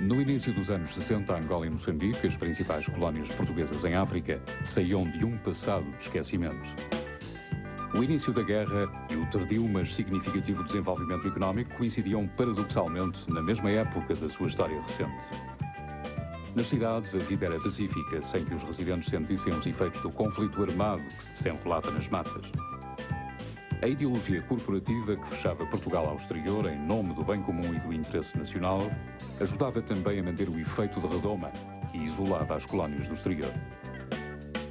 No início dos anos 60, Angola e Moçambique, as principais colónias portuguesas em África, saíam de um passado de esquecimento. O início da guerra e o tardio, mas significativo desenvolvimento económico coincidiam paradoxalmente na mesma época da sua história recente. Nas cidades, a vida era pacífica, sem que os residentes sentissem os efeitos do conflito armado que se desenrolava nas matas. A ideologia corporativa que fechava Portugal ao exterior em nome do bem comum e do interesse nacional ajudava também a manter o efeito de redoma, que isolava as colónias do exterior.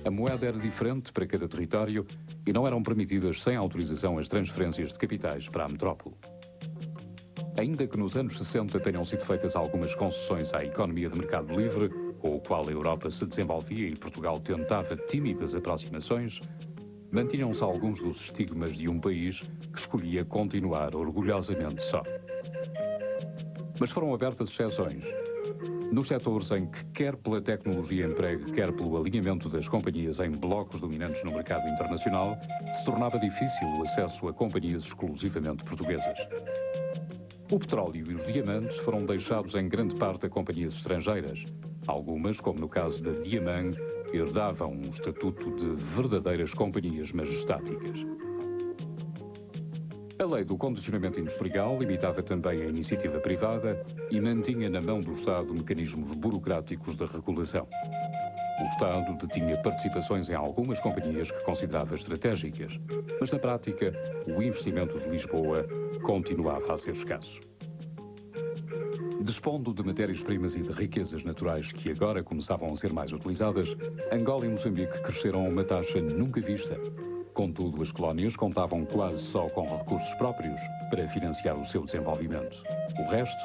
A moeda era diferente para cada território e não eram permitidas sem autorização as transferências de capitais para a metrópole. Ainda que nos anos 60 tenham sido feitas algumas concessões à economia de mercado livre, com o qual a Europa se desenvolvia e Portugal tentava tímidas aproximações, mantinham-se alguns dos estigmas de um país que escolhia continuar orgulhosamente só. Mas foram abertas exceções. Nos setores em que, quer pela tecnologia empregue, quer pelo alinhamento das companhias em blocos dominantes no mercado internacional, se tornava difícil o acesso a companhias exclusivamente portuguesas. O petróleo e os diamantes foram deixados em grande parte a companhias estrangeiras. Algumas, como no caso da Diamang, herdavam um estatuto de verdadeiras companhias majestáticas. A lei do condicionamento industrial limitava também a iniciativa privada e mantinha na mão do Estado mecanismos burocráticos de regulação. O Estado detinha participações em algumas companhias que considerava estratégicas, mas na prática o investimento de Lisboa continuava a ser escasso. Dispondo de matérias-primas e de riquezas naturais que agora começavam a ser mais utilizadas, Angola e Moçambique cresceram a uma taxa nunca vista. Contudo, as colónias contavam quase só com recursos próprios para financiar o seu desenvolvimento. O resto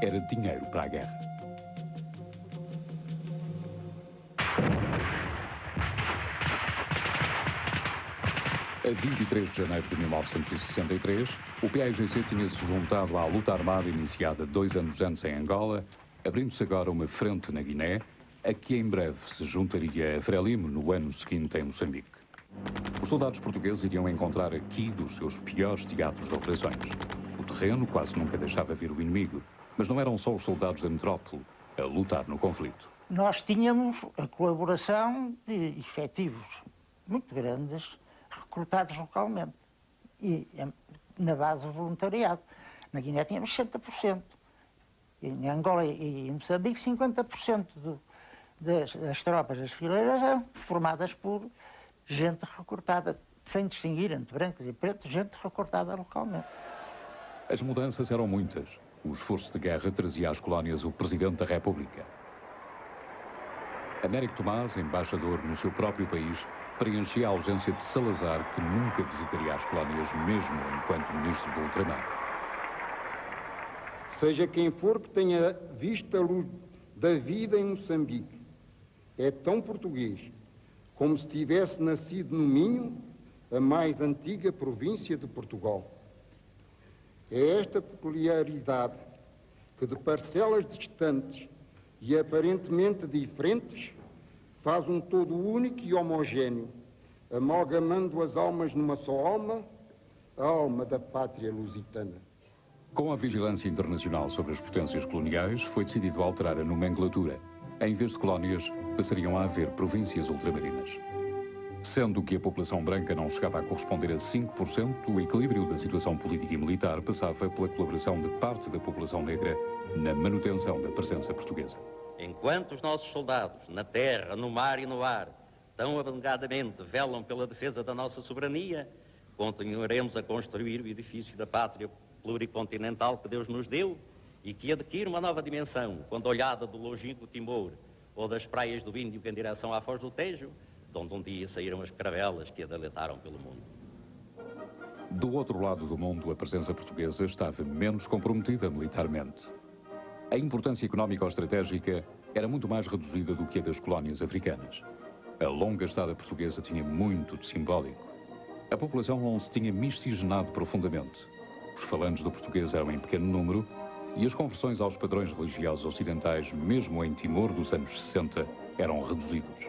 era dinheiro para a guerra. A 23 de janeiro de 1963, o PAIGC tinha-se juntado à luta armada iniciada 2 anos antes em Angola, abrindo-se agora uma frente na Guiné, a que em breve se juntaria a Frelimo no ano seguinte em Moçambique. Os soldados portugueses iriam encontrar aqui dos seus piores teatros de operações. O terreno quase nunca deixava vir o inimigo, mas não eram só os soldados da metrópole a lutar no conflito. Nós tínhamos a colaboração de efetivos muito grandes, recrutados localmente e na base do voluntariado. Na Guiné tínhamos 60%, em Angola e em Moçambique 50% das tropas das fileiras eram formadas por gente recrutada, sem distinguir entre brancos e pretos, gente recrutada localmente. As mudanças eram muitas. O esforço de guerra trazia às colónias o Presidente da República. Américo Tomás, embaixador no seu próprio país, preenchia a ausência de Salazar, que nunca visitaria as colónias, mesmo enquanto ministro do Ultramar. Seja quem for que tenha visto a luz da vida em Moçambique, é tão português como se tivesse nascido no Minho, a mais antiga província de Portugal. É esta peculiaridade que, de parcelas distantes e aparentemente diferentes, faz um todo único e homogéneo, amalgamando as almas numa só alma, a alma da pátria lusitana. Com a vigilância internacional sobre as potências coloniais, foi decidido alterar a nomenclatura. Em vez de colónias, passariam a haver províncias ultramarinas. Sendo que a população branca não chegava a corresponder a 5%, o equilíbrio da situação política e militar passava pela colaboração de parte da população negra na manutenção da presença portuguesa. Enquanto os nossos soldados, na terra, no mar e no ar, tão abnegadamente velam pela defesa da nossa soberania, continuaremos a construir o edifício da pátria pluricontinental que Deus nos deu e que adquire uma nova dimensão quando olhada do longínquo Timor ou das praias do Índico em direção à Foz do Tejo, de onde um dia saíram as caravelas que a deletaram pelo mundo. Do outro lado do mundo, a presença portuguesa estava menos comprometida militarmente. A importância económico-estratégica era muito mais reduzida do que a das colónias africanas. A longa estada portuguesa tinha muito de simbólico. A população não se tinha miscigenado profundamente. Os falantes do português eram em pequeno número e as conversões aos padrões religiosos ocidentais, mesmo em Timor dos anos 60, eram reduzidos.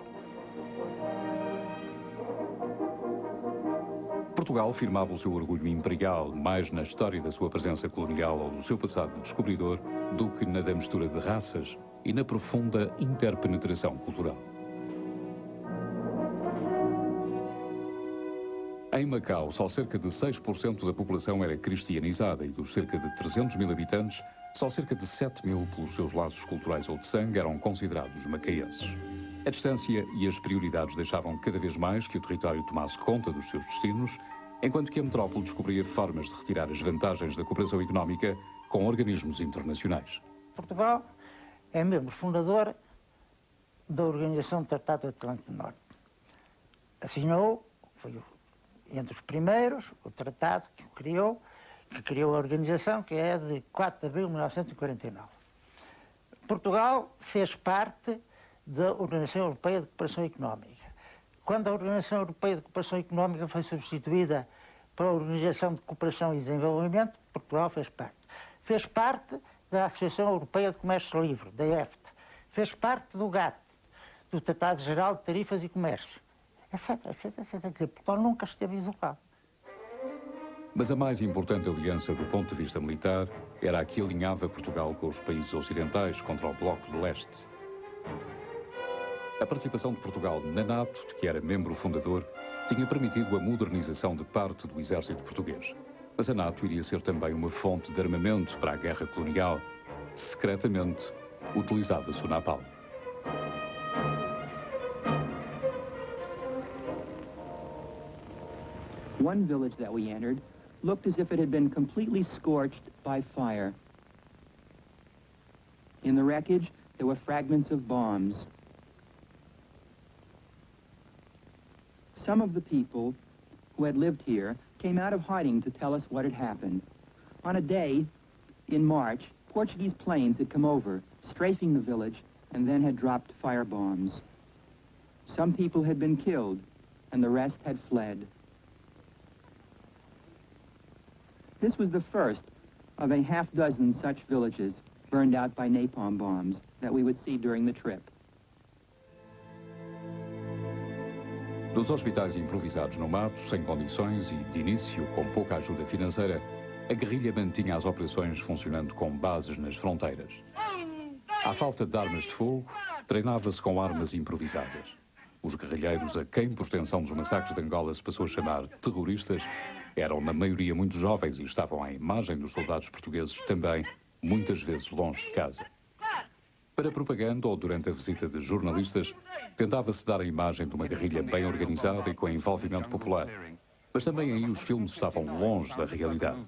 Portugal firmava o seu orgulho imperial mais na história da sua presença colonial ou do seu passado de descobridor do que na da mistura de raças e na profunda interpenetração cultural. Em Macau, só cerca de 6% da população era cristianizada e dos cerca de 300 mil habitantes, só cerca de 7 mil, pelos seus laços culturais ou de sangue, eram considerados macaenses. A distância e as prioridades deixavam cada vez mais que o território tomasse conta dos seus destinos, enquanto que a metrópole descobria formas de retirar as vantagens da cooperação económica com organismos internacionais. Portugal é membro fundador da Organização do Tratado do Atlântico Norte. Assinou, foi entre os primeiros, o tratado que criou a organização, que é de 4 de abril de 1949. Portugal fez parte da Organização Europeia de Cooperação Económica. Quando a Organização Europeia de Cooperação Económica foi substituída pela Organização de Cooperação e Desenvolvimento, Portugal fez parte. Fez parte da Associação Europeia de Comércio Livre, da EFTA. Fez parte do GATT, do Tratado Geral de Tarifas e Comércio, etc, etc, etc. Quer dizer, Portugal nunca esteve isolado. Mas a mais importante aliança do ponto de vista militar era a que alinhava Portugal com os países ocidentais contra o Bloco de Leste. A participação de Portugal na NATO, de que era membro fundador, tinha permitido a modernização de parte do exército português. Mas a NATO iria ser também uma fonte de armamento para a guerra colonial. Secretamente, utilizava-se o napalm. One village that we entered looked as if it had been completely scorched by fire. In the wreckage, there were fragments of bombs. Some of the people who had lived here came out of hiding to tell us what had happened. On a day in March, Portuguese planes had come over, strafing the village, and then had dropped fire bombs. Some people had been killed, and the rest had fled. This was the first of a half-dozen such villages burned out by napalm bombs that we would see during the trip. Dos hospitais improvisados no mato, sem condições e, de início, com pouca ajuda financeira, a guerrilha mantinha as operações funcionando com bases nas fronteiras. À falta de armas de fogo, treinava-se com armas improvisadas. Os guerrilheiros, a quem por extensão dos massacres de Angola se passou a chamar terroristas, eram na maioria muito jovens e estavam à imagem dos soldados portugueses também, muitas vezes longe de casa. Para propaganda ou durante a visita de jornalistas, tentava-se dar a imagem de uma guerrilha bem organizada e com envolvimento popular. Mas também aí os filmes estavam longe da realidade.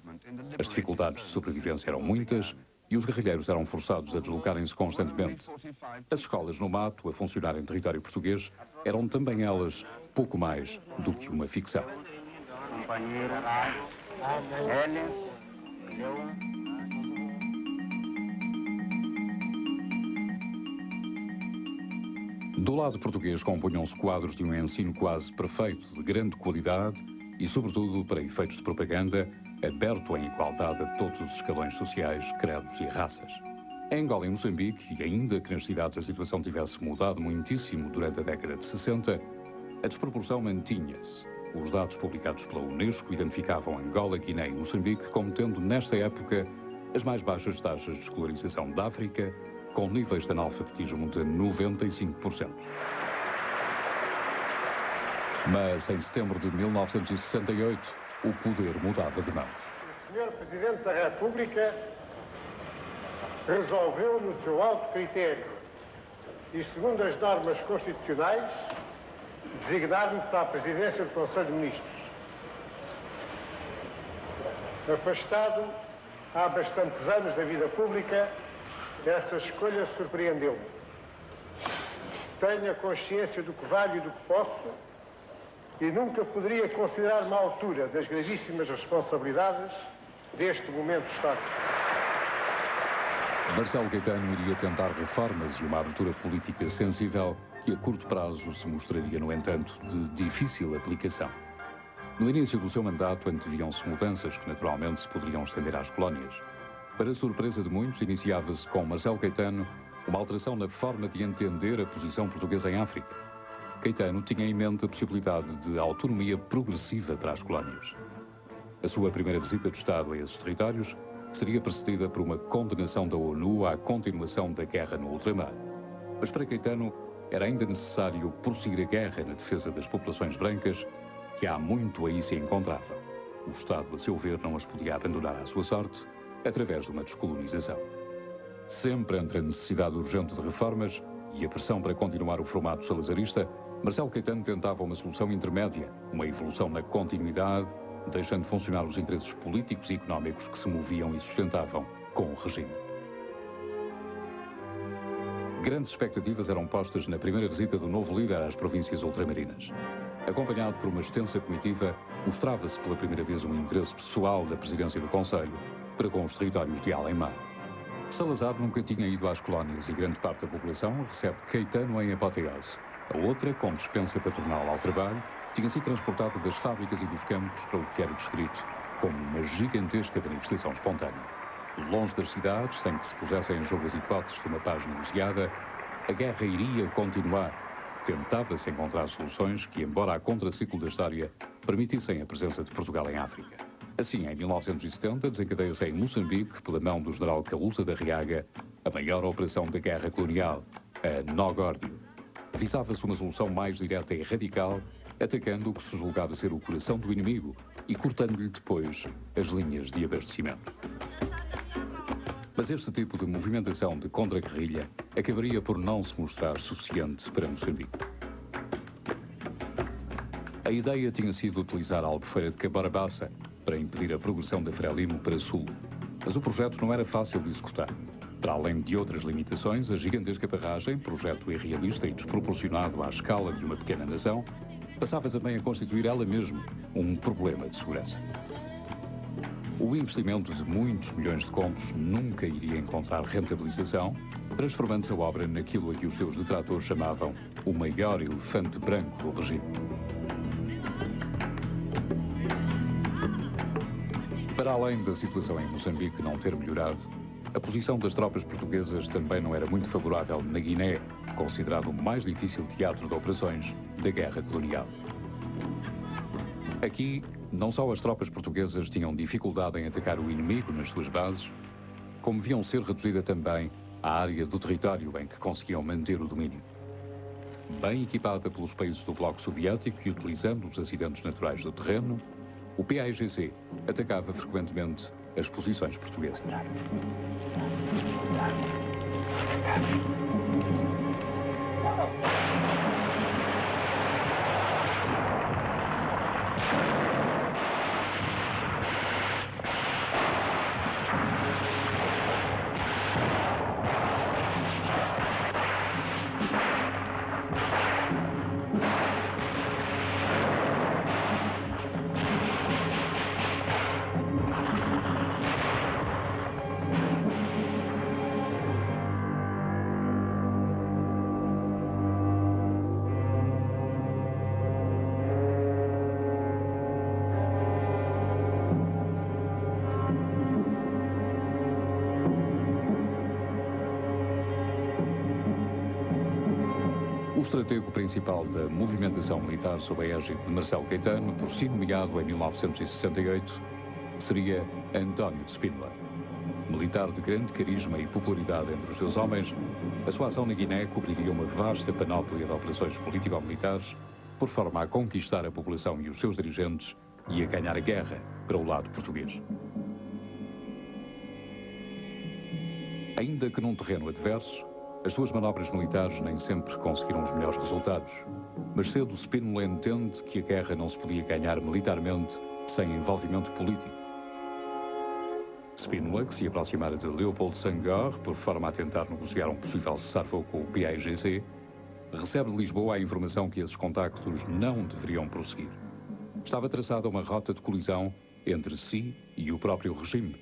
As dificuldades de sobrevivência eram muitas e os guerrilheiros eram forçados a deslocarem-se constantemente. As escolas no mato, a funcionar em território português, eram também elas pouco mais do que uma ficção. Do lado português compunham-se quadros de um ensino quase perfeito, de grande qualidade e, sobretudo, para efeitos de propaganda, aberto em igualdade a todos os escalões sociais, credos e raças. Em Angola e Moçambique, e ainda que nas cidades a situação tivesse mudado muitíssimo durante a década de 60, a desproporção mantinha-se. Os dados publicados pela Unesco identificavam Angola, Guiné e Moçambique como tendo, nesta época, as mais baixas taxas de escolarização da África, com níveis de analfabetismo de 95%. Mas, em setembro de 1968, o poder mudava de mãos. O Sr. Presidente da República resolveu, no seu alto critério e segundo as normas constitucionais, designar-me para a presidência do Conselho de Ministros. Afastado há bastantes anos da vida pública, essa escolha surpreendeu-me. Tenho a consciência do que valho e do que posso e nunca poderia considerar-me à altura das gravíssimas responsabilidades deste momento histórico. Marcelo Caetano iria tentar reformas e uma abertura política sensível que a curto prazo se mostraria, no entanto, de difícil aplicação. No início do seu mandato anteviam-se mudanças que naturalmente se poderiam estender às colónias. Para surpresa de muitos, iniciava-se com Marcelo Caetano uma alteração na forma de entender a posição portuguesa em África. Caetano tinha em mente a possibilidade de autonomia progressiva para as colónias. A sua primeira visita de Estado a esses territórios seria precedida por uma condenação da ONU à continuação da guerra no ultramar. Mas para Caetano era ainda necessário prosseguir a guerra na defesa das populações brancas, que há muito aí se encontravam. O Estado, a seu ver, não as podia abandonar à sua sorte através de uma descolonização. Sempre entre a necessidade urgente de reformas e a pressão para continuar o formato salazarista, Marcelo Caetano tentava uma solução intermédia, uma evolução na continuidade, deixando funcionar os interesses políticos e económicos que se moviam e sustentavam com o regime. Grandes expectativas eram postas na primeira visita do novo líder às províncias ultramarinas. Acompanhado por uma extensa comitiva, mostrava-se pela primeira vez um interesse pessoal da presidência do Conselho para com os territórios de além-mar. Salazar nunca tinha ido às colónias e grande parte da população recebe Caetano em apoteose. A outra, com dispensa patronal ao trabalho, tinha sido transportada das fábricas e dos campos para o que era descrito como uma gigantesca manifestação espontânea. Longe das cidades, sem que se pusessem em jogo as hipóteses de uma paz negociada, a guerra iria continuar. Tentava-se encontrar soluções que, embora a contraciclo da história, permitissem a presença de Portugal em África. Assim, em 1970, desencadeia-se em Moçambique, pela mão do general Calusa da Riaga, a maior operação da guerra colonial, a Nó Górdio. Visava-se uma solução mais direta e radical, atacando o que se julgava ser o coração do inimigo e cortando-lhe depois as linhas de abastecimento. Mas este tipo de movimentação de contra-guerrilha acabaria por não se mostrar suficiente para Moçambique. A ideia tinha sido utilizar a Albufeira de Cabarabaça para impedir a progressão da Frelimo para sul, mas o projeto não era fácil de executar. Para além de outras limitações, a gigantesca barragem, projeto irrealista e desproporcionado à escala de uma pequena nação, passava também a constituir ela mesma um problema de segurança. O investimento de muitos milhões de contos nunca iria encontrar rentabilização, transformando-se a obra naquilo a que os seus detratores chamavam o maior elefante branco do regime. Para além da situação em Moçambique não ter melhorado, a posição das tropas portuguesas também não era muito favorável na Guiné, considerado o mais difícil teatro de operações da guerra colonial. Aqui, não só as tropas portuguesas tinham dificuldade em atacar o inimigo nas suas bases, como viam ser reduzida também a área do território em que conseguiam manter o domínio. Bem equipada pelos países do Bloco Soviético e utilizando os acidentes naturais do terreno, o PAIGC atacava frequentemente as posições portuguesas. O estratego principal da movimentação militar sob a égide de Marcelo Caetano, por si nomeado em 1968, seria António de Spínola. Militar de grande carisma e popularidade entre os seus homens, a sua ação na Guiné cobriria uma vasta panóplia de operações político-militares, por forma a conquistar a população e os seus dirigentes e a ganhar a guerra para o lado português. Ainda que num terreno adverso, as suas manobras militares nem sempre conseguiram os melhores resultados, mas cedo Spínola entende que a guerra não se podia ganhar militarmente sem envolvimento político. Spínola, que se aproximara de Leopoldo Senghor, por forma a tentar negociar um possível cessar-fogo com o PAIGC, recebe de Lisboa a informação que esses contactos não deveriam prosseguir. Estava traçada uma rota de colisão entre si e o próprio regime,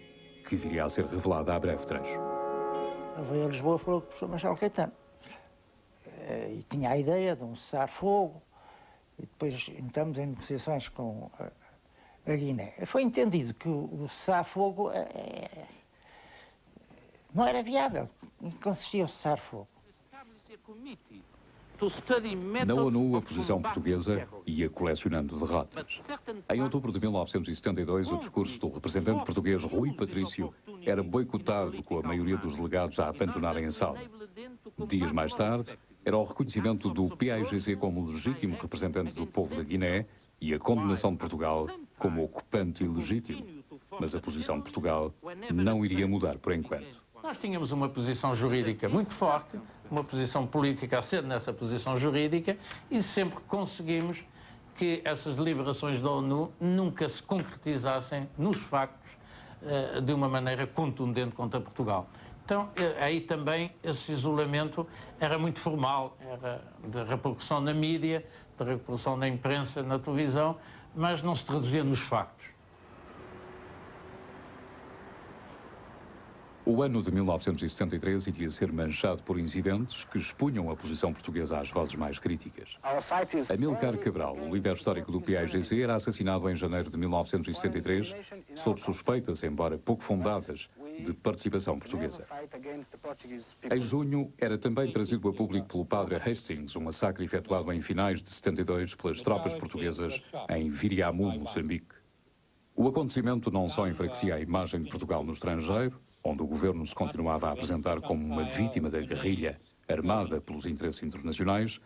que viria a ser revelada a breve trecho. Veio a Lisboa e falou com o professor Marcelo Caetano. E tinha a ideia de um cessar-fogo, e depois entramos em negociações com a Guiné. Foi entendido que o cessar-fogo não era viável. Em que consistia o cessar-fogo? Na ONU, a posição portuguesa ia colecionando derrotas. Em outubro de 1972, o discurso do representante português Rui Patrício era boicotado com a maioria dos delegados a abandonarem a sala. Dias mais tarde, era o reconhecimento do PAIGC como legítimo representante do povo da Guiné e a condenação de Portugal como ocupante ilegítimo. Mas a posição de Portugal não iria mudar por enquanto. Nós tínhamos uma posição jurídica muito forte, uma posição política assente nessa posição jurídica e sempre conseguimos que essas deliberações da ONU nunca se concretizassem nos factos de uma maneira contundente contra Portugal. Então, aí também esse isolamento era muito formal, era de repercussão na mídia, de repercussão na imprensa, na televisão, mas não se traduzia nos factos. O ano de 1973 iria ser manchado por incidentes que expunham a posição portuguesa às vozes mais críticas. Amílcar Cabral, o líder histórico do PAIGC, era assassinado em janeiro de 1973, sob suspeitas, embora pouco fundadas, de participação portuguesa. Em junho, era também trazido a público pelo padre Hastings um massacre efetuado em finais de 72 pelas tropas portuguesas em Viriamu, Moçambique. O acontecimento não só enfraquecia a imagem de Portugal no estrangeiro, onde o governo se continuava a apresentar como uma vítima da guerrilha armada pelos interesses internacionais,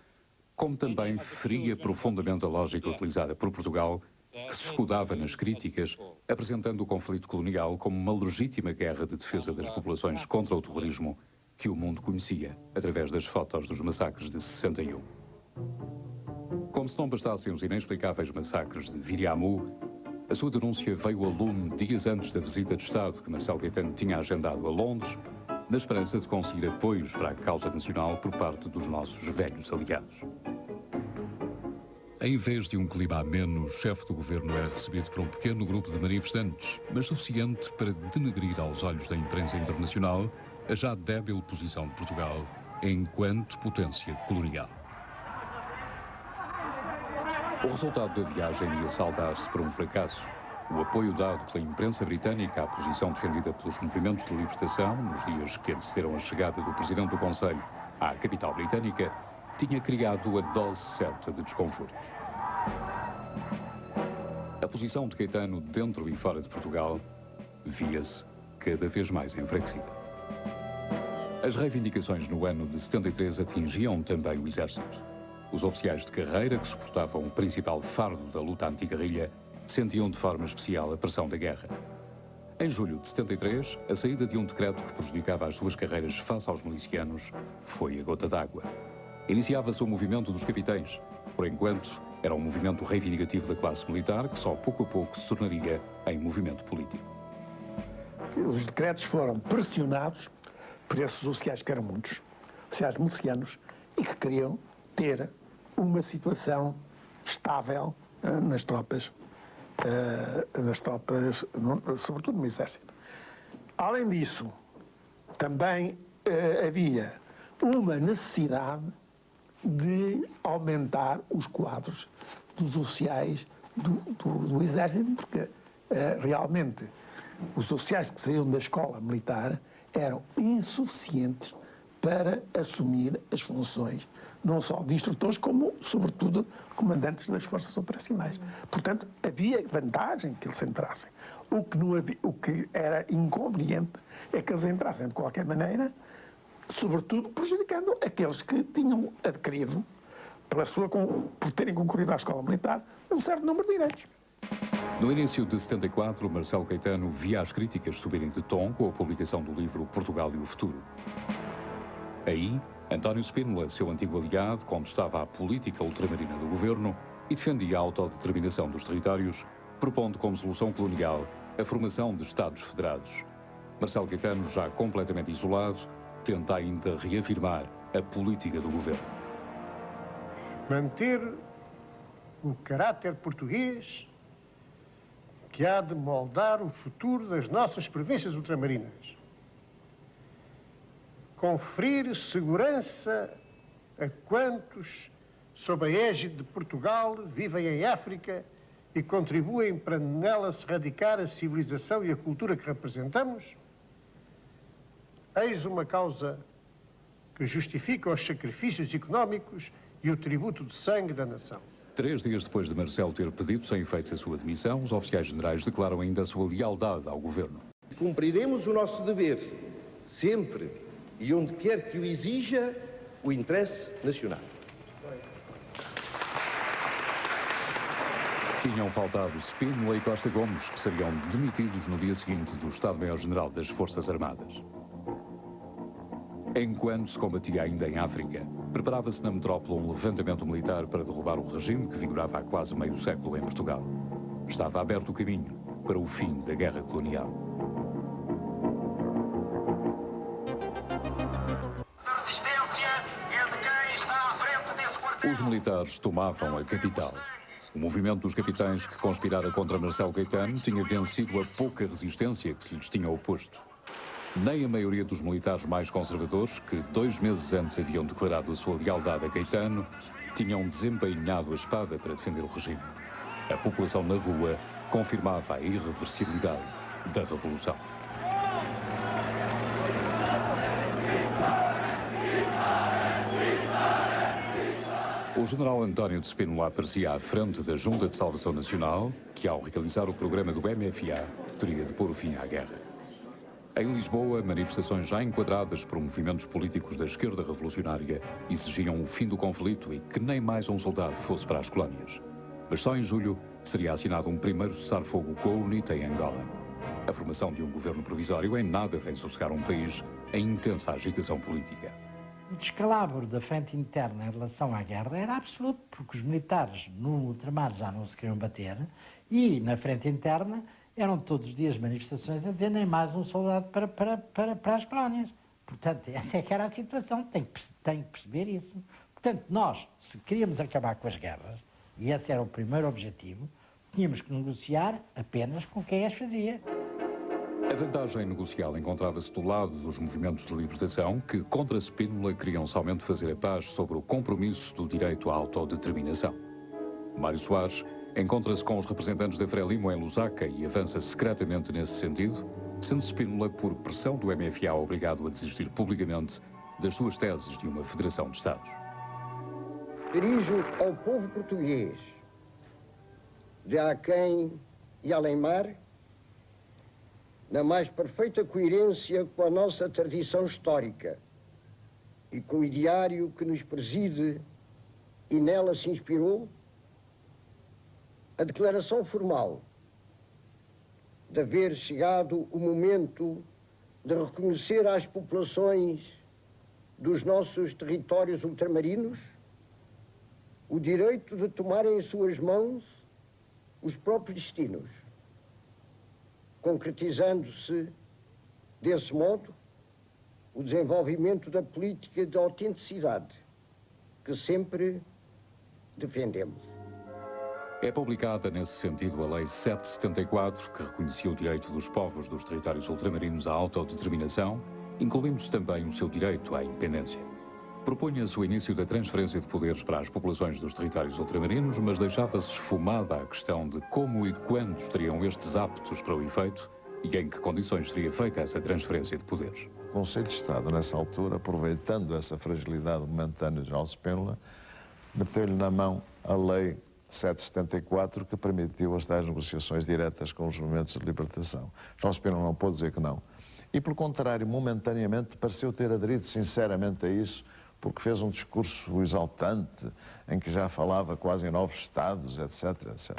como também feria profundamente a lógica utilizada por Portugal, que se escudava nas críticas, apresentando o conflito colonial como uma legítima guerra de defesa das populações contra o terrorismo que o mundo conhecia através das fotos dos massacres de 61. Como se não bastassem os inexplicáveis massacres de Viriamu, a sua denúncia veio a lume dias antes da visita de Estado que Marcelo Caetano tinha agendado a Londres, na esperança de conseguir apoios para a causa nacional por parte dos nossos velhos aliados. Em vez de um clima ameno, o chefe do governo era recebido por um pequeno grupo de manifestantes, mas suficiente para denegrir aos olhos da imprensa internacional a já débil posição de Portugal enquanto potência colonial. O resultado da viagem ia saldar-se por um fracasso. O apoio dado pela imprensa britânica à posição defendida pelos movimentos de libertação, nos dias que antecederam a chegada do Presidente do Conselho à capital britânica, tinha criado a dose certa de desconforto. A posição de Caetano dentro e fora de Portugal via-se cada vez mais enfraquecida. As reivindicações no ano de 73 atingiam também o Exército. Os oficiais de carreira, que suportavam o principal fardo da luta anti-guerrilha, sentiam de forma especial a pressão da guerra. Em julho de 73, a saída de um decreto que prejudicava as suas carreiras face aos milicianos foi a gota d'água. Iniciava-se o movimento dos capitães. Por enquanto, era um movimento reivindicativo da classe militar que só pouco a pouco se tornaria em movimento político. Os decretos foram pressionados por esses oficiais que eram muitos, oficiais milicianos, e que queriam ter uma situação estável nas tropas, sobretudo no Exército. Além disso, também havia uma necessidade de aumentar os quadros dos oficiais do Exército, porque realmente os oficiais que saíam da escola militar eram insuficientes para assumir as funções, não só de instrutores, como, sobretudo, comandantes das forças operacionais. Portanto, havia vantagem que eles entrassem. O que era inconveniente é que eles entrassem de qualquer maneira, sobretudo prejudicando aqueles que tinham adquirido, por terem concorrido à escola militar, um certo número de direitos. No início de 74, Marcelo Caetano via as críticas subirem de tom com a publicação do livro Portugal e o Futuro. Aí, António Spínola, seu antigo aliado, contestava a política ultramarina do governo e defendia a autodeterminação dos territórios, propondo como solução colonial a formação de Estados federados. Marcelo Caetano, já completamente isolado, tenta ainda reafirmar a política do governo. Manter o caráter português que há de moldar o futuro das nossas províncias ultramarinas. Conferir segurança a quantos, sob a égide de Portugal, vivem em África e contribuem para nela se radicar a civilização e a cultura que representamos. Eis uma causa que justifica os sacrifícios económicos e o tributo de sangue da nação. 3 dias depois de Marcelo ter pedido sem efeitos a sua demissão, os oficiais generais declaram ainda a sua lealdade ao governo. cumpriremos o nosso dever, sempre e onde quer que o exija o interesse nacional. Tinham faltado Spínola e Costa Gomes, que seriam demitidos no dia seguinte do Estado-Maior-General das Forças Armadas. Enquanto se combatia ainda em África, preparava-se na metrópole um levantamento militar para derrubar o regime que vigorava há quase meio século em Portugal. Estava aberto o caminho para o fim da guerra colonial. Os militares tomavam a capital. O movimento dos capitães que conspirara contra Marcelo Caetano tinha vencido a pouca resistência que se lhes tinha oposto. Nem a maioria dos militares mais conservadores, que 2 meses antes haviam declarado a sua lealdade a Caetano, tinham desembainhado a espada para defender o regime. A população na rua confirmava a irreversibilidade da revolução. O general António de Spínola aparecia à frente da Junta de Salvação Nacional, que ao realizar o programa do MFA, teria de pôr o fim à guerra. Em Lisboa, manifestações já enquadradas por movimentos políticos da esquerda revolucionária exigiam o fim do conflito e que nem mais um soldado fosse para as colónias. Mas só em julho seria assinado um primeiro cessar-fogo com a UNITA em Angola. A formação de um governo provisório em nada vem sossegar um país em intensa agitação política. O descalabro da frente interna em relação à guerra era absoluto, porque os militares no ultramar já não se queriam bater e na frente interna eram todos os dias manifestações a dizer nem mais um soldado para as colónias. Portanto, essa é que era a situação, tem que perceber isso. Portanto, nós, se queríamos acabar com as guerras, e esse era o primeiro objetivo, tínhamos que negociar apenas com quem as fazia. A vantagem negocial encontrava-se do lado dos movimentos de libertação que, contra Spínola, queriam somente fazer a paz sobre o compromisso do direito à autodeterminação. Mário Soares encontra-se com os representantes da Frelimo em Lusaka e avança secretamente nesse sentido, sendo Spínola, por pressão do MFA, obrigado a desistir publicamente das suas teses de uma federação de Estados. Dirijo ao povo português, de aquém e além-mar, na mais perfeita coerência com a nossa tradição histórica e com o ideário que nos preside e nela se inspirou, a declaração formal de haver chegado o momento de reconhecer às populações dos nossos territórios ultramarinos o direito de tomarem em suas mãos os próprios destinos, concretizando-se, desse modo, o desenvolvimento da política de autenticidade que sempre defendemos. É publicada nesse sentido a Lei 774, que reconhecia o direito dos povos dos territórios ultramarinos à autodeterminação, incluindo também o seu direito à independência. Propunha-se o início da transferência de poderes para as populações dos territórios ultramarinos, mas deixava-se esfumada a questão de como e de quando estariam estes aptos para o efeito e em que condições seria feita essa transferência de poderes. O Conselho de Estado, nessa altura, aproveitando essa fragilidade momentânea de General Spínola, meteu-lhe na mão a Lei 774, que permitiu as tais negociações diretas com os movimentos de libertação. General Spínola não pôde dizer que não. E, pelo contrário, momentaneamente, pareceu ter aderido sinceramente a isso, porque fez um discurso exaltante, em que já falava quase em novos Estados, etc, etc.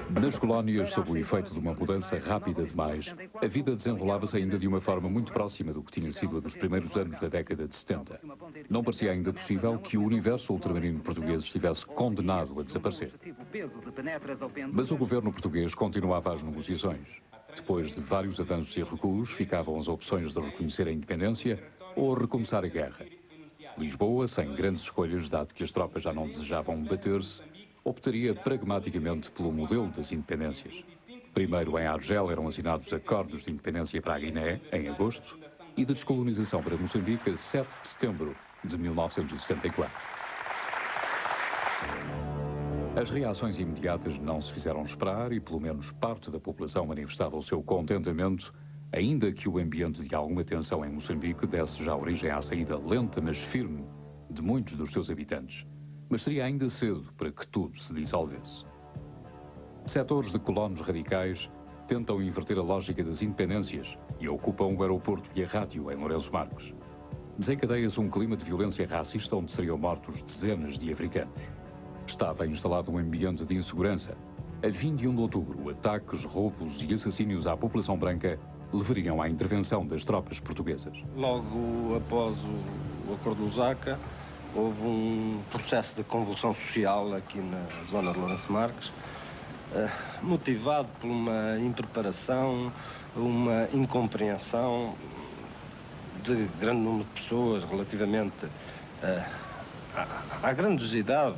Nas colónias, sob o efeito de uma mudança rápida demais, a vida desenrolava-se ainda de uma forma muito próxima do que tinha sido a dos primeiros anos da década de 70. Não parecia ainda possível que o universo ultramarino português estivesse condenado a desaparecer. Mas o governo português continuava as negociações. Depois de vários avanços e recuos, ficavam as opções de reconhecer a independência ou recomeçar a guerra. Lisboa, sem grandes escolhas, dado que as tropas já não desejavam bater-se, optaria pragmaticamente pelo modelo das independências. Primeiro, em Argel, eram assinados acordos de independência para a Guiné, em agosto, e de descolonização para Moçambique, a 7 de setembro de 1974. As reações imediatas não se fizeram esperar e pelo menos parte da população manifestava o seu contentamento, ainda que o ambiente de alguma tensão em Moçambique desse já origem à saída lenta, mas firme, de muitos dos seus habitantes. Mas seria ainda cedo para que tudo se dissolvesse. Setores de colonos radicais tentam inverter a lógica das independências e ocupam o aeroporto e a rádio em Lourenço Marques. Desencadeia-se um clima de violência racista onde seriam mortos dezenas de africanos. Estava instalado um ambiente de insegurança. A 21 de outubro, ataques, roubos e assassínios à população branca levariam à intervenção das tropas portuguesas. Logo após o acordo de Lusaka, houve um processo de convulsão social aqui na zona de Lourenço Marques, motivado por uma impreparação, uma incompreensão de grande número de pessoas relativamente à grandiosidade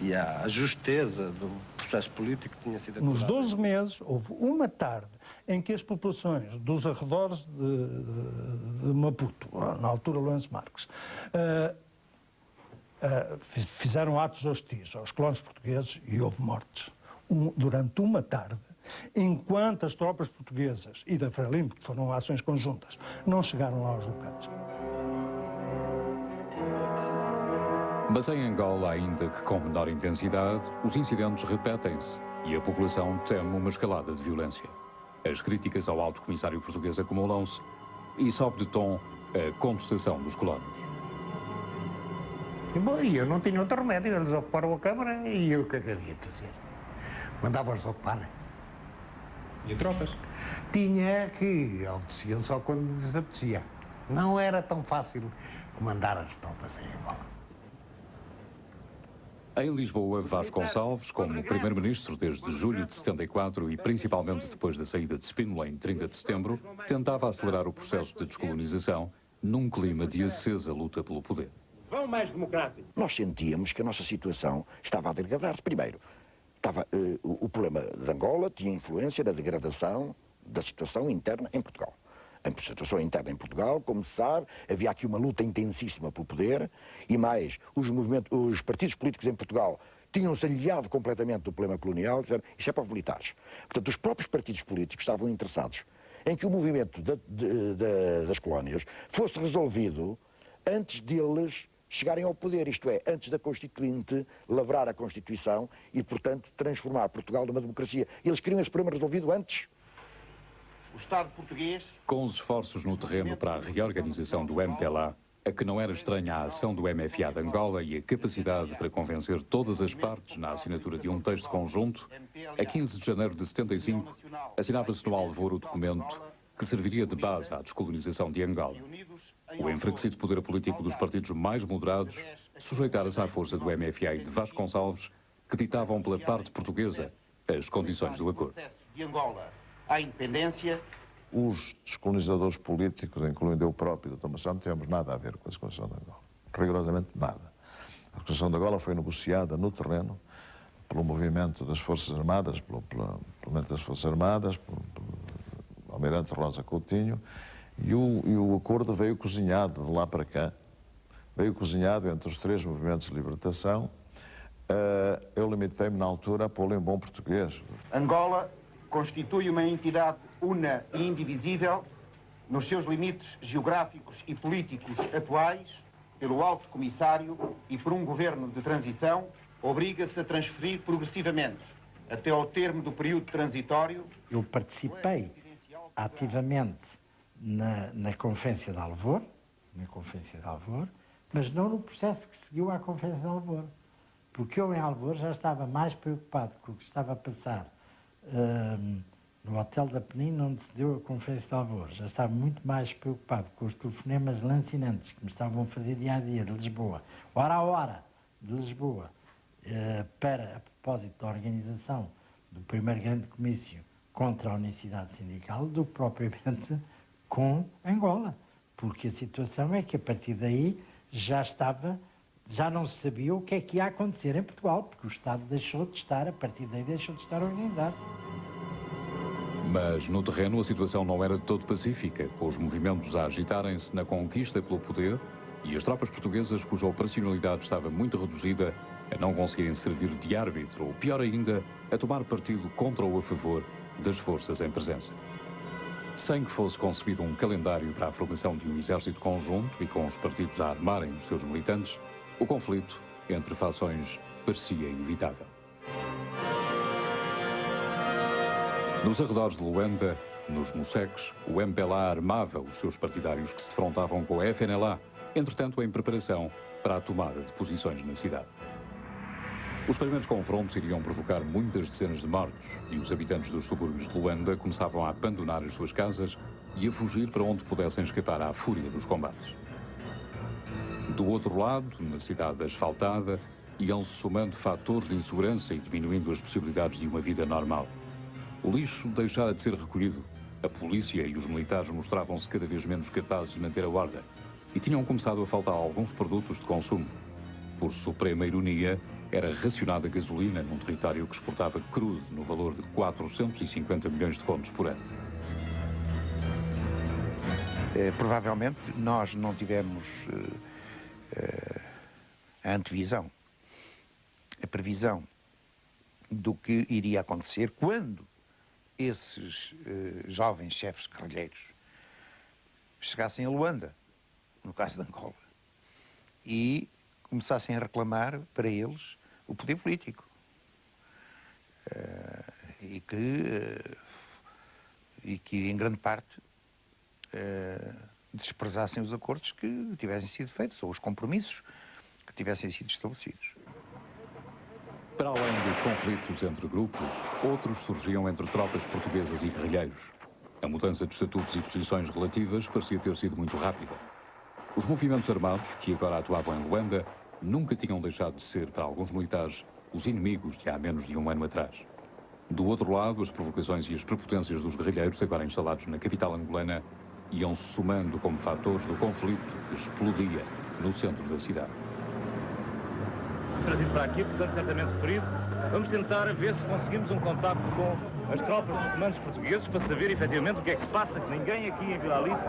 e à justeza do processo político que tinha sido acordado. Nos 12 meses, houve uma tarde em que as populações dos arredores de Maputo, na altura Lourenço Marques, fizeram atos hostis aos colonos portugueses e houve mortes. Durante uma tarde, enquanto as tropas portuguesas e da Frelimo, que foram ações conjuntas, não chegaram lá aos locais. Mas em Angola, ainda que com menor intensidade, os incidentes repetem-se e a população teme uma escalada de violência. As críticas ao alto comissário português acumulam-se e sobe de tom a contestação dos colonos. E eu não tinha outro remédio, eles ocuparam a Câmara e eu o que é que havia de fazer? Mandava-os ocupar. E tropas? Tinha que obedeciam só quando lhes apetecia. Não era tão fácil comandar as tropas em Angola. Em Lisboa, Vasconcelos, como primeiro-ministro desde julho de 74 e principalmente depois da saída de Spínola em 30 de setembro, tentava acelerar o processo de descolonização num clima de acesa luta pelo poder. Vão mais democráticos. Nós sentíamos que a nossa situação estava a degradar-se. Primeiro, o problema de Angola tinha influência na degradação da situação interna em Portugal. A situação interna em Portugal, como se sabe, havia aqui uma luta intensíssima pelo poder e mais, os partidos políticos em Portugal tinham-se aliado completamente do problema colonial, disseram, isto é para os militares. Portanto, os próprios partidos políticos estavam interessados em que o movimento das colónias fosse resolvido antes deles chegarem ao poder, isto é, antes da Constituinte lavrar a Constituição e, portanto, transformar Portugal numa democracia. Eles queriam esse problema resolvido antes. O Estado português... Com os esforços no terreno para a reorganização do MPLA, a que não era estranha a ação do MFA de Angola e a capacidade para convencer todas as partes na assinatura de um texto conjunto, a 15 de janeiro de 75, assinava-se no Alvor o documento que serviria de base à descolonização de Angola. O enfraquecido poder político dos partidos mais moderados sujeitara-se à força do MFA e de Vasconcelos, que ditavam pela parte portuguesa as condições do acordo. De Angola à independência. Os descolonizadores políticos, incluindo eu próprio, Dr. Marcelo, não tivemos nada a ver com a descolonização de Angola. Rigorosamente nada. A descolonização de Angola foi negociada no terreno pelo movimento das Forças Armadas, pelo movimento das Forças Armadas, pelo Almirante Rosa Coutinho, e o acordo veio cozinhado de lá para cá. Veio cozinhado entre os três movimentos de libertação. Eu limitei-me na altura a pô-lo em bom português. Angola constitui uma entidade una e indivisível nos seus limites geográficos e políticos atuais, pelo Alto Comissário e por um governo de transição, obriga-se a transferir progressivamente, até ao termo do período transitório. Eu participei ativamente na Conferência de Alvor, mas não no processo que seguiu à Conferência de Alvor, porque eu em Alvor já estava mais preocupado com o que estava a passar no Hotel da Penina, onde se deu a Conferência de Alvor. Já estava muito mais preocupado com os telefonemas lancinantes que me estavam a fazer dia a dia de Lisboa, hora a hora de Lisboa, a propósito da organização do primeiro grande comício contra a unicidade sindical, do que propriamente com Angola. Porque a situação é que a partir daí já não se sabia o que é que ia acontecer em Portugal, porque o Estado deixou de estar, a partir daí deixou de estar organizado. Mas no terreno a situação não era de todo pacífica, com os movimentos a agitarem-se na conquista pelo poder e as tropas portuguesas, cuja operacionalidade estava muito reduzida, a não conseguirem servir de árbitro, ou pior ainda, a tomar partido contra ou a favor das forças em presença. Sem que fosse concebido um calendário para a formação de um exército conjunto e com os partidos a armarem os seus militantes, o conflito entre fações parecia inevitável. Nos arredores de Luanda, nos Moceques, o MPLA armava os seus partidários que se defrontavam com a FNLA, entretanto em preparação para a tomada de posições na cidade. Os primeiros confrontos iriam provocar muitas dezenas de mortos e os habitantes dos subúrbios de Luanda começavam a abandonar as suas casas e a fugir para onde pudessem escapar à fúria dos combates. Do outro lado, na cidade asfaltada, iam-se somando fatores de insegurança e diminuindo as possibilidades de uma vida normal. O lixo deixara de ser recolhido. A polícia e os militares mostravam-se cada vez menos capazes de manter a ordem e tinham começado a faltar alguns produtos de consumo. Por suprema ironia, era racionada gasolina num território que exportava crudo no valor de 450 milhões de contos por ano. Provavelmente nós não tivemos a antevisão, a previsão do que iria acontecer quando esses jovens chefes guerrilheiros chegassem a Luanda, no caso de Angola, e começassem a reclamar para eles o poder político. E que em grande parte, desprezassem os acordos que tivessem sido feitos, ou os compromissos que tivessem sido estabelecidos. Para além dos conflitos entre grupos, outros surgiam entre tropas portuguesas e guerrilheiros. A mudança de estatutos e posições relativas parecia ter sido muito rápida. Os movimentos armados, que agora atuavam em Luanda, nunca tinham deixado de ser, para alguns militares, os inimigos de há menos de um ano atrás. Do outro lado, as provocações e as prepotências dos guerrilheiros, agora instalados na capital angolana, iam-se somando como fatores do conflito que explodia no centro da cidade. Trazido para aqui, portanto, certamente ferido. Vamos tentar ver se conseguimos um contacto com as tropas dos comandos portugueses para saber efetivamente o que é que se passa, que ninguém aqui em Vila Alice...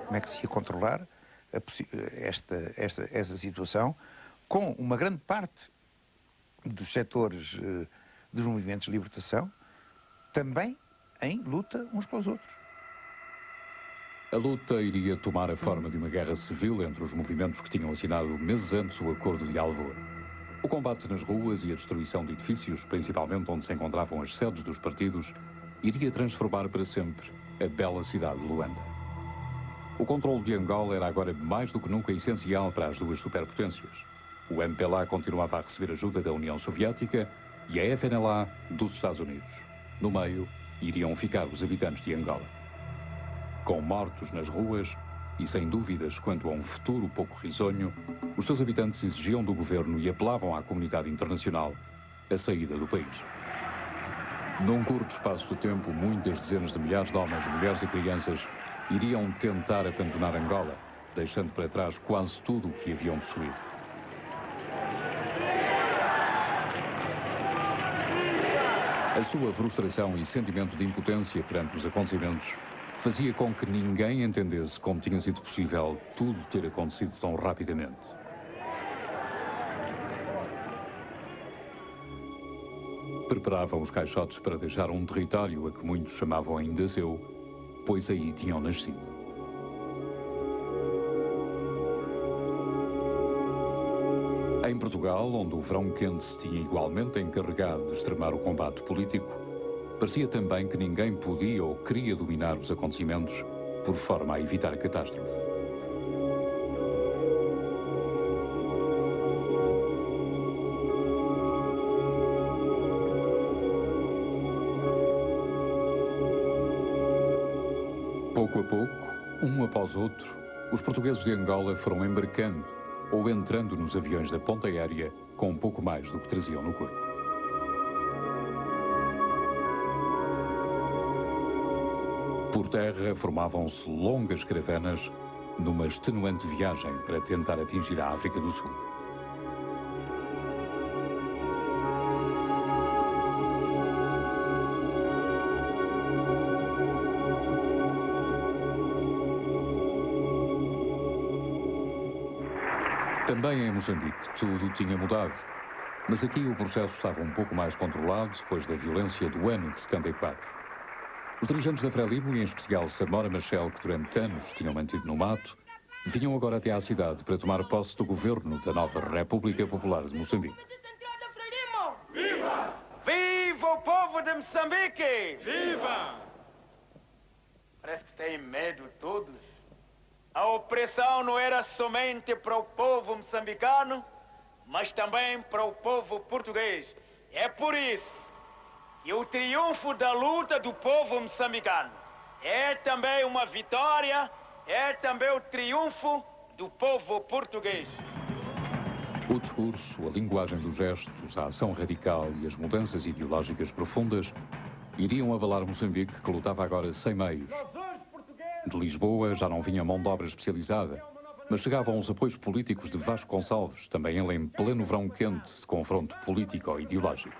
Como é que se ia controlar essa situação com uma grande parte dos setores dos movimentos de libertação também em luta uns com os outros. A luta iria tomar a forma de uma guerra civil entre os movimentos que tinham assinado meses antes o Acordo de Alvor. O combate nas ruas e a destruição de edifícios, principalmente onde se encontravam as sedes dos partidos, iria transformar para sempre a bela cidade de Luanda. O controle de Angola era agora mais do que nunca essencial para as duas superpotências. O MPLA continuava a receber ajuda da União Soviética e a FNLA dos Estados Unidos. No meio, iriam ficar os habitantes de Angola. Com mortos nas ruas e sem dúvidas quanto a um futuro pouco risonho, os seus habitantes exigiam do governo e apelavam à comunidade internacional a saída do país. Num curto espaço de tempo, muitas dezenas de milhares de homens, mulheres e crianças iriam tentar abandonar Angola, deixando para trás quase tudo o que haviam possuído. A sua frustração e sentimento de impotência perante os acontecimentos fazia com que ninguém entendesse como tinha sido possível tudo ter acontecido tão rapidamente. Preparavam os caixotes para deixar um território a que muitos chamavam ainda seu, pois aí tinham nascido. Em Portugal, onde o verão quente se tinha igualmente encarregado de extremar o combate político, parecia também que ninguém podia ou queria dominar os acontecimentos por forma a evitar a catástrofe. Pouco a pouco, um após outro, os portugueses de Angola foram embarcando ou entrando nos aviões da ponta aérea com um pouco mais do que traziam no corpo. Por terra formavam-se longas caravanas numa extenuante viagem para tentar atingir a África do Sul. Também em Moçambique tudo tinha mudado, mas aqui o processo estava um pouco mais controlado depois da violência do ano de 74. Os dirigentes da Frelimo, e em especial Samora Machel, que durante anos tinham mantido no mato, vinham agora até à cidade para tomar posse do governo da nova República Popular de Moçambique. Viva! Viva o povo! de Moçambique! Viva! Parece que têm medo todos. A opressão não era somente para o povo moçambicano, mas também para o povo português. É por isso que o triunfo da luta do povo moçambicano é também uma vitória, é também o triunfo do povo português. O discurso, a linguagem dos gestos, a ação radical e as mudanças ideológicas profundas iriam abalar Moçambique, que lutava agora sem meios. De Lisboa já não vinha mão de obra especializada, mas chegavam os apoios políticos de Vasco Gonçalves, também ele em pleno verão quente de confronto político-ideológico.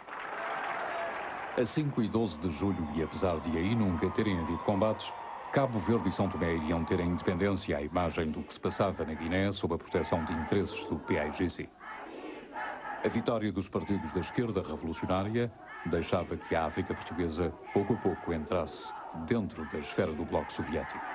A 5 e 12 de julho, e apesar de aí nunca terem havido combates, Cabo Verde e São Tomé iriam ter a independência à imagem do que se passava na Guiné sob a proteção de interesses do PAIGC. A vitória dos partidos da esquerda revolucionária deixava que a África portuguesa, pouco a pouco, entrasse dentro da esfera do Bloco Soviético.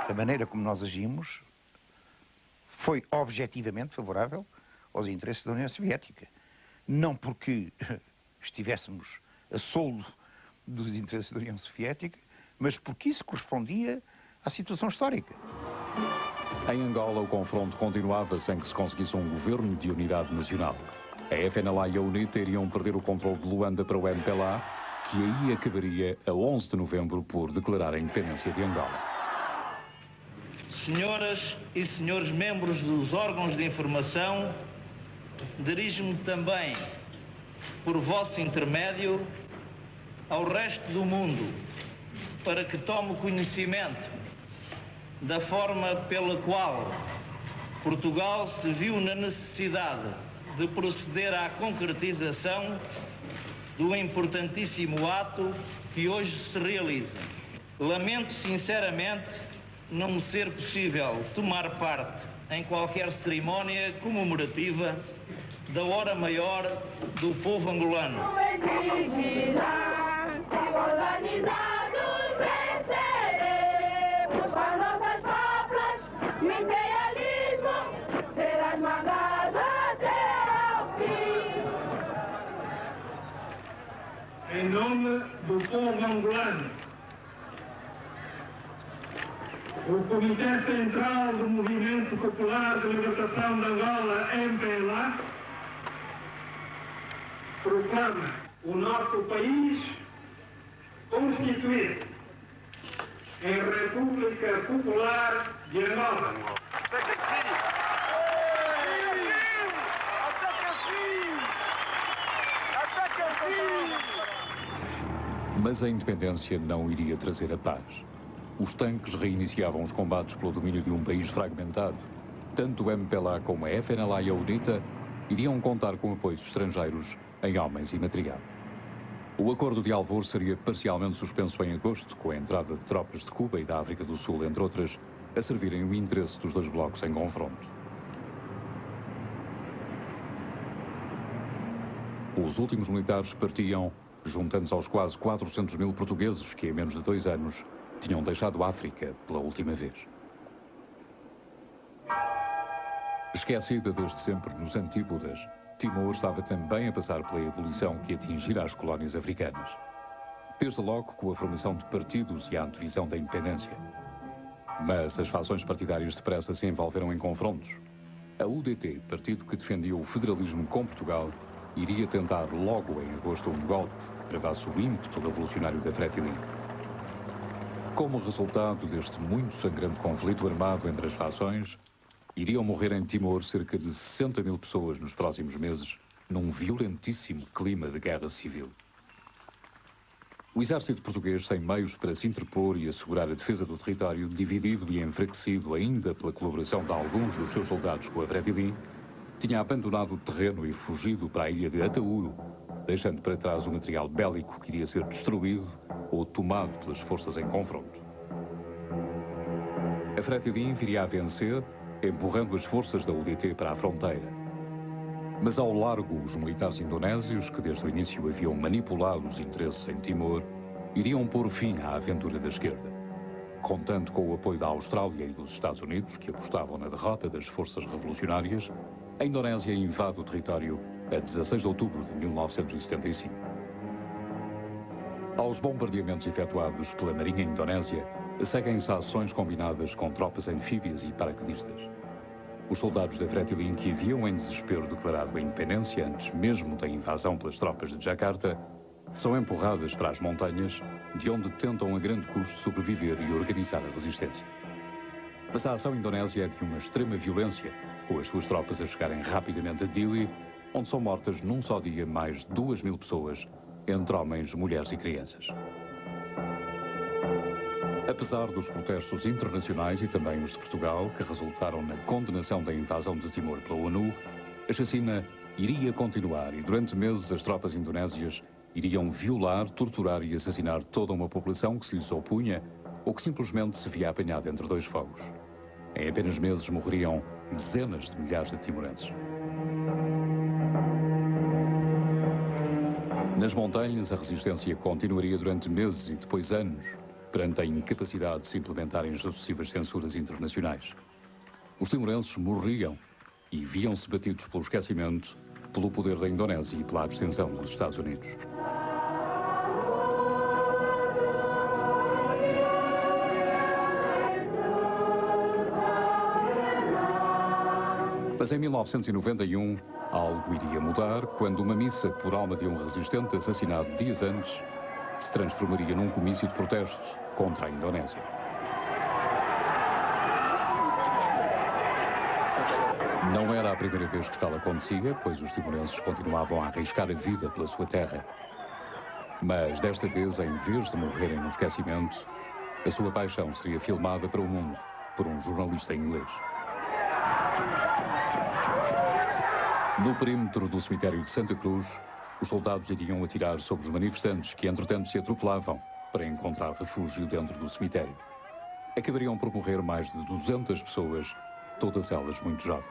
A maneira como nós agimos foi objetivamente favorável aos interesses da União Soviética. Não porque estivéssemos a soldo dos interesses da União Soviética, mas porque isso correspondia à situação histórica. Em Angola, o confronto continuava sem que se conseguisse um governo de unidade nacional. A FNLA e a UNITA iriam perder o controle de Luanda para o MPLA, que aí acabaria a 11 de novembro por declarar a independência de Angola. Senhoras e senhores membros dos órgãos de informação, dirijo-me também, por vosso intermédio, ao resto do mundo, para que tome conhecimento da forma pela qual Portugal se viu na necessidade de proceder à concretização do importantíssimo ato que hoje se realiza. Lamento sinceramente não me ser possível tomar parte em qualquer cerimónia comemorativa da hora maior do povo angolano. Em nome do povo angolano, o Comitê Central do Movimento Popular de Libertação de Angola, MPLA, proclama o nosso país constituído em República Popular de Angola. Mas a independência não iria trazer a paz. Os tanques reiniciavam os combates pelo domínio de um país fragmentado. Tanto o MPLA como a FNLA e a UNITA iriam contar com apoios estrangeiros em homens e material. O acordo de Alvor seria parcialmente suspenso em agosto, com a entrada de tropas de Cuba e da África do Sul, entre outras, a servirem o interesse dos dois blocos em confronto. Os últimos militares partiam, juntando-se aos quase 400 mil portugueses que, em menos de 2 anos, tinham deixado a África pela última vez. Esquecida desde sempre nos antípodas, Timor estava também a passar pela ebulição que atingira as colónias africanas. Desde logo com a formação de partidos e a antevisão da independência. Mas as fações partidárias depressa se envolveram em confrontos. A UDT, partido que defendia o federalismo com Portugal, iria tentar logo em agosto um golpe que travasse o ímpeto revolucionário da Fretilin. Como resultado deste muito sangrante conflito armado entre as fações, iriam morrer em Timor cerca de 60 mil pessoas nos próximos meses, num violentíssimo clima de guerra civil. O exército português, sem meios para se interpor e assegurar a defesa do território, dividido e enfraquecido ainda pela colaboração de alguns dos seus soldados com a Fretilin, tinha abandonado o terreno e fugido para a ilha de Ataúro, deixando para trás o material bélico que iria ser destruído ou tomado pelas forças em confronto. A Fretilin viria a vencer, empurrando as forças da UDT para a fronteira. Mas ao largo, os militares indonésios, que desde o início haviam manipulado os interesses em Timor, iriam pôr fim à aventura da esquerda. Contando com o apoio da Austrália e dos Estados Unidos, que apostavam na derrota das forças revolucionárias, a Indonésia invade o território a 16 de outubro de 1975. Aos bombardeamentos efetuados pela Marinha Indonésia, seguem-se ações combinadas com tropas anfíbias e paraquedistas. Os soldados da Fretilin, que haviam em desespero declarado a independência antes mesmo da invasão pelas tropas de Jakarta, são empurradas para as montanhas, de onde tentam a grande custo sobreviver e organizar a resistência. Mas a ação indonésia é de uma extrema violência, com as suas tropas a chegarem rapidamente a Dili, onde são mortas num só dia mais de 2.000 pessoas, entre homens, mulheres e crianças. Apesar dos protestos internacionais e também os de Portugal, que resultaram na condenação da invasão de Timor pela ONU, a chacina iria continuar e durante meses as tropas indonésias iriam violar, torturar e assassinar toda uma população que se lhes opunha ou que simplesmente se via apanhada entre dois fogos. Em apenas meses morreriam dezenas de milhares de timorenses. Nas montanhas, a resistência continuaria durante meses e depois anos, perante a incapacidade de se implementarem as sucessivas censuras internacionais. Os timorenses morriam e viam-se batidos pelo esquecimento, pelo poder da Indonésia e pela abstenção dos Estados Unidos. Mas em 1991, algo iria mudar quando uma missa por alma de um resistente assassinado dias antes se transformaria num comício de protesto contra a Indonésia. Não era a primeira vez que tal acontecia, pois os timorenses continuavam a arriscar a vida pela sua terra. Mas desta vez, em vez de morrerem no esquecimento, a sua paixão seria filmada para o mundo por um jornalista inglês. No perímetro do cemitério de Santa Cruz, os soldados iriam atirar sobre os manifestantes que, entretanto, se atropelavam para encontrar refúgio dentro do cemitério. Acabariam por morrer mais de 200 pessoas, todas elas muito jovens.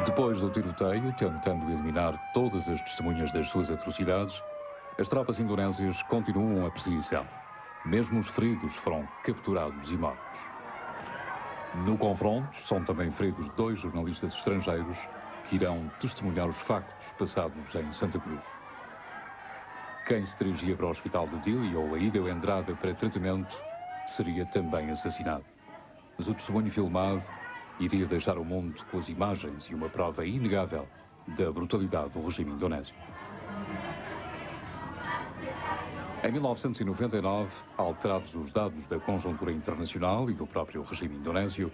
Depois do tiroteio, tentando eliminar todas as testemunhas das suas atrocidades, as tropas indonésias continuam a perseguição. Mesmo os feridos foram capturados e mortos. No confronto, são também feridos 2 jornalistas estrangeiros que irão testemunhar os factos passados em Santa Cruz. Quem se dirigia para o hospital de Dili ou a ida ou entrada para tratamento seria também assassinado. Mas o testemunho filmado iria deixar o mundo com as imagens e uma prova inegável da brutalidade do regime indonésio. Em 1999, alterados os dados da conjuntura internacional e do próprio regime indonésio,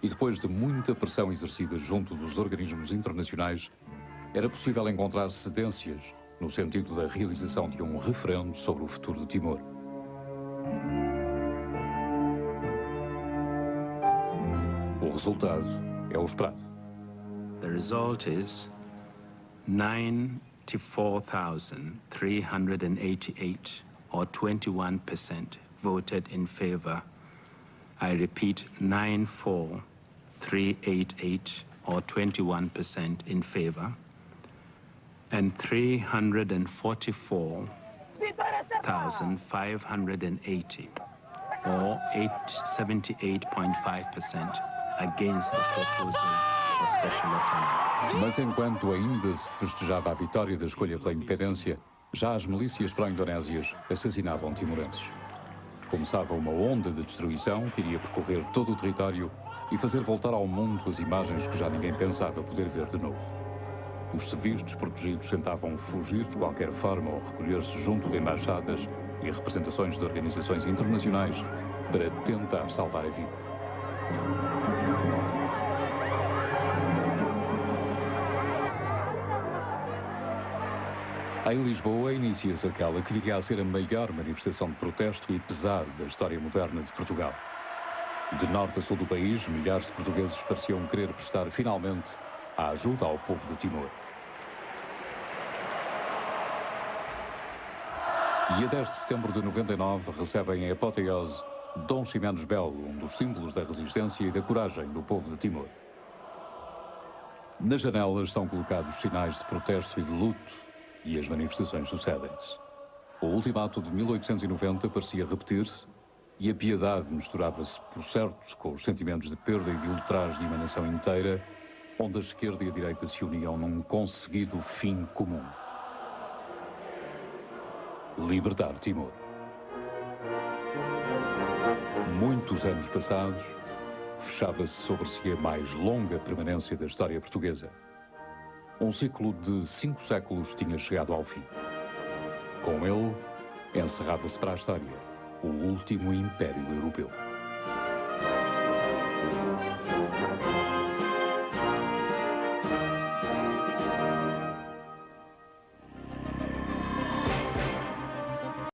e depois de muita pressão exercida junto dos organismos internacionais, era possível encontrar cedências no sentido da realização de um referendo sobre o futuro de Timor. O resultado é o esperado. The result is 94,388 or 21% voted in favor. I repeat, 94,388 or 21% in favor, and 344,580 or 78.5% against the proposal for special autonomy. Mas enquanto ainda se festejava a vitória da escolha pela independência, já as milícias pró-indonésias assassinavam timorenses. Começava uma onda de destruição que iria percorrer todo o território e fazer voltar ao mundo as imagens que já ninguém pensava poder ver de novo. Os civis desprotegidos tentavam fugir de qualquer forma ou recolher-se junto de embaixadas e representações de organizações internacionais para tentar salvar a vida. Em Lisboa, inicia-se aquela que viria a ser a maior manifestação de protesto e pesar da história moderna de Portugal. De norte a sul do país, milhares de portugueses pareciam querer prestar finalmente a ajuda ao povo de Timor. E a 10 de setembro de 99 recebem em apoteose Dom Ximenes Belo, um dos símbolos da resistência e da coragem do povo de Timor. Nas janelas são colocados sinais de protesto e de luto, e as manifestações sucedem-se. O ultimato de 1890 parecia repetir-se, e a piedade misturava-se, por certo, com os sentimentos de perda e de ultraje de emanação inteira, onde a esquerda e a direita se uniam num conseguido fim comum: libertar Timor. Muitos anos passados, fechava-se sobre si a mais longa permanência da história portuguesa. Um ciclo de 5 séculos tinha chegado ao fim. Com ele, encerrava-se para a história o último Império Europeu.